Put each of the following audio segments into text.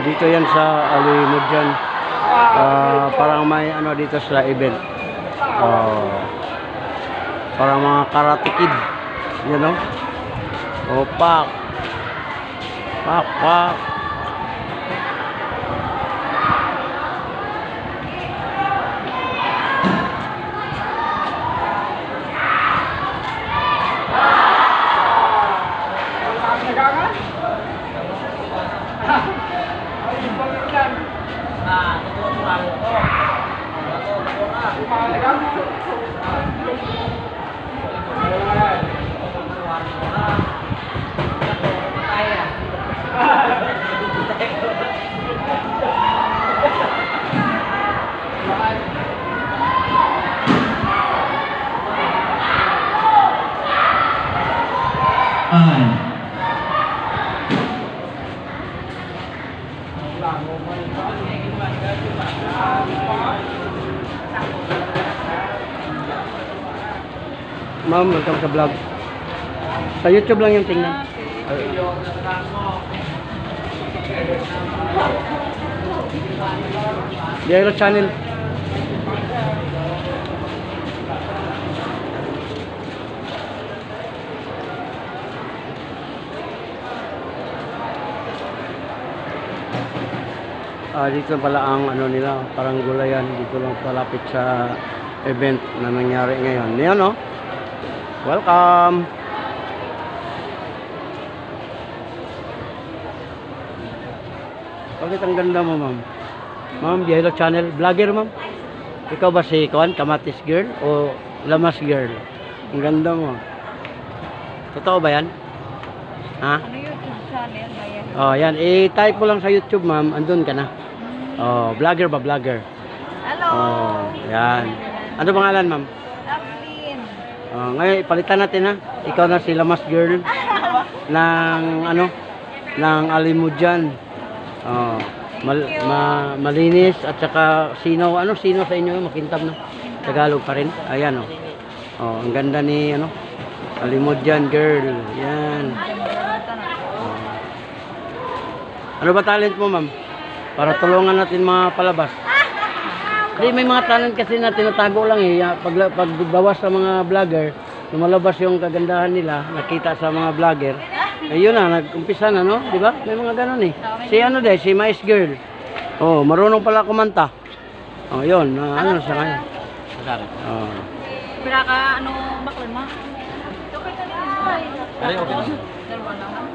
Dito yan sa Alimudjan. Parang may ano dito sa event. Parang mga karate kid. You know? Pak. Pak, pak. Ma'am, welcome sa vlog. Sa YouTube lang yung tingnan. Diaylo channel. Dito pala ang ano nila, parang gulayan. Dito lang palapit sa event na nangyari ngayon. Yan, no? Welcome. Bakit ang ganda mo, ma'am? Ma'am, Diaylo channel. Vlogger, ma'am? Ikaw ba si Kuan, Kamatis girl o Lamas girl? Ang ganda mo. Totoo ba yan? Ha? Ano YouTube channel ba yan? Oh, yan. I-type mo lang sa YouTube, ma'am. Andun ka na. Oh, vlogger ba? Vlogger. Hello. Oh, yan. Ano pangalan, ma'am? Aplin. Ngayon, ipalitan natin, ha? Ikaw na si Lamas girl ng ano? Ng Alimudjan. Malinis at saka sino, ano sino sa inyo, makintab na Tagalog pa rin. Ayan, ang ganda ni ano, Alimudjan girl. Yan. Ano ba talent mo, ma'am? Para tulungan natin mga palabas. Hindi, may mga talent kasi na tinatago lang eh. Pagbawas sa mga vlogger, lumalabas yung kagandahan nila, nakita sa mga vlogger. Ayun na, nag-umpisa na, no? Di ba? May mga ganun eh. Si ano de, si Mais Girl. Oh, marunong pala kumanta. Oh, yun. Ano sa kanya? Oh. Pira ka, ano, baklan mo?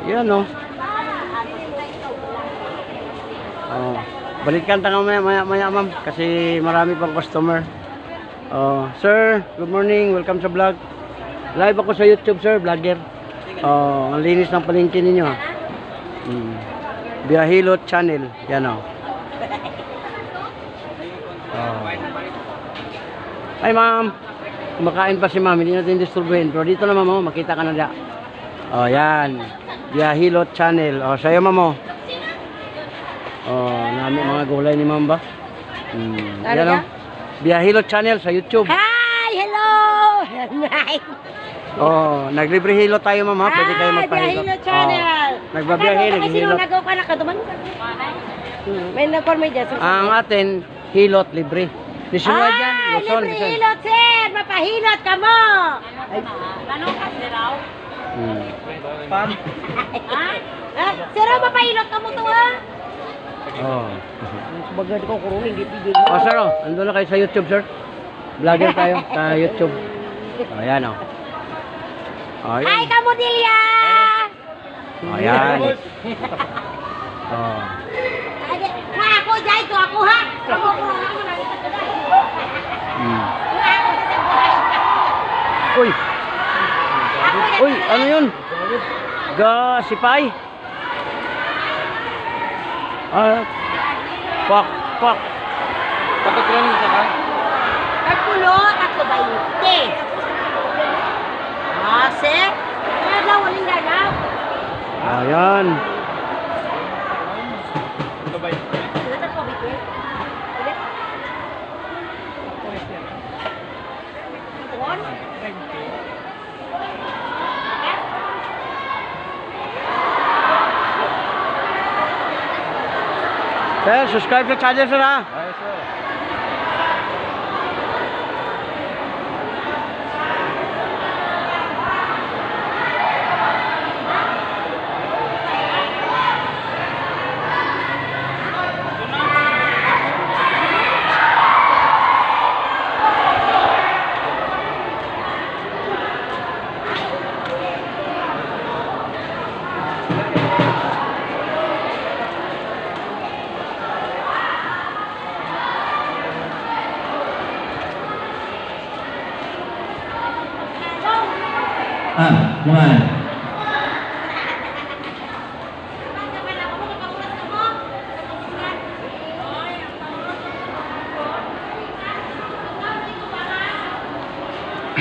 Yan, no? Oh. Balikan tayo maya, ma'am. Kasi marami pang customer. Oh, sir, good morning. Welcome sa vlog. Live ako sa YouTube, sir. Vlogger. Oh, ang linis ng palengke ninyo. Diaylo channel. Yan, oh. Hi, ma'am. Kumakain pa si ma'am. Hindi natin disturbuhin. Pero dito na, ma'am, oh. Makita ka na dyan. Oh, yan. Diaylo channel. Oh, sa'yo, ma'am, oh. Oh, namin mga gulay ni ma'am ba? Yan, oh. Diaylo channel sa YouTube. Hi! Hello! Oh, naglibre hilo tayo, ma'am, ha? Pwede kayo magpahilo. Diaylo channel. Nagbabiyahe, naghihilo. Nagaw ka na katuman? May nagpon may dyan. Ang atin, hilot libre. Disunod dyan, Luzon. Libre hilot, sir! Mapahilot ka mo! Ano ka, siraw? Pam? Siraw, mapahilot ka mo to, ha? Oh. Bagad ko, kurong hindi pigil. Oh, sir, oh. Ando na kayo sa YouTube, sir. Vlogger tayo sa YouTube. Oh, yan, oh. Oh, yan. Hi, Kamudilya! Oh, yan. Oh. Nga ako, dahil ko ako, ha? Ako, Uy! Uy, ano yun? Sipay? Pak. Tatlo, tatlo ba yun? Sir? Kaya daw, waling ganaw. Ayan. Sila po, Bikir. Ulit. Tuon? Sir, subscribe sa channel sir ha. Ay, sir.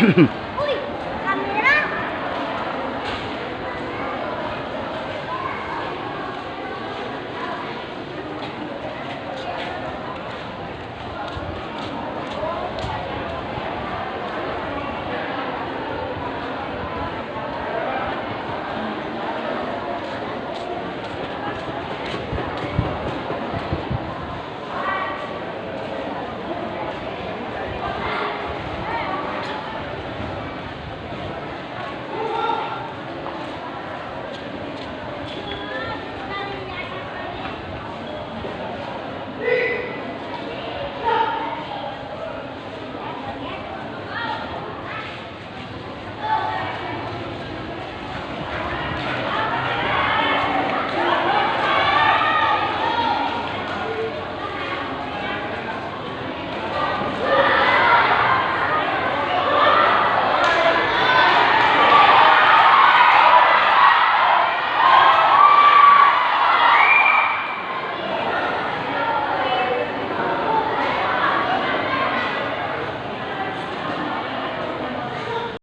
One.